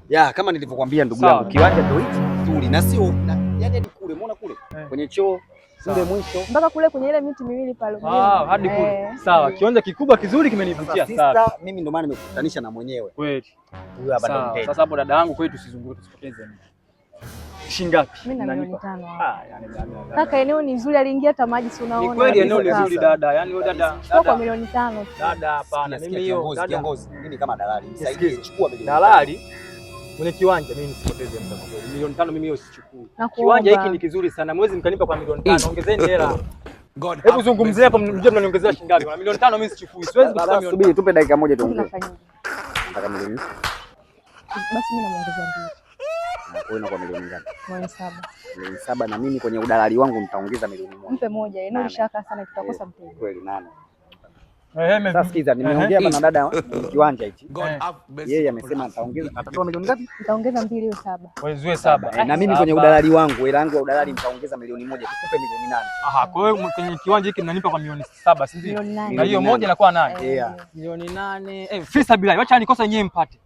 Ya, kama nilivyokuambia ndugu yangu, kiwanja ndio hichi kizuri na sio yaani kule, umeona kule kwenye choo kule mwisho mpaka kule kwenye ile miti miwili pale. Hadi kule. Sawa, kiwanja kikubwa kizuri kimenivutia sana. Mimi ndio maana nimekutanisha na mwenyewe. Kweli. Huyu hapa ndio mteja. Sasa hapo dada yangu kweli tusizunguke tusipoteze muda. Shilingi ngapi? Mimi na milioni 5 hapa. Yani kaka, eneo ni zuri, aliingia hata maji si unaona. Ni kweli eneo ni zuri dada. Yaani wewe dada. Kwa milioni 5. Dada hapana. Mimi hiyo kiongozi. Mimi kama dalali. Nisaidie chukua milioni. Dalali mwenye kiwanja mimi nisipoteze muda kwa kweli. Milioni 5 mimi hiyo sichukui. Kiwanja hiki ni kizuri sana. Mwezi mkanipa kwa milioni 5. Ongezeni hela. Hebu zungumzie hapo mnijue mnaniongezea shilingi ngapi? Kwa milioni 5 mimi sichukui. Siwezi kuchukua milioni. Subiri tupe dakika moja tuongee. Nataka milioni. Basi mimi namuongezea 2. Wewe kwa milioni ngapi? Milioni 7. Milioni 7 na mimi kwenye udalali wangu nitaongeza milioni 1. Mpe moja. Eneo lishaka sana tutakosa mteja. Kweli 8. Sasa sikiza, nimeongea hapa na dada kiwanja hichi. Yeye amesema atatoa milioni ngapi? Nitaongeza 2 hiyo 7. Wewe 7. Na mimi kwenye udalali wangu, hela yangu ya udalali nitaongeza milioni 1, tukupe milioni 8. Aha, kwa hiyo kwenye kiwanja hiki mnanipa kwa milioni 7, si ndio? Milioni 8. Na hiyo moja inakuwa 8. Yeah. Milioni 8. Fisa bila, acha nikosa nyewe mpate.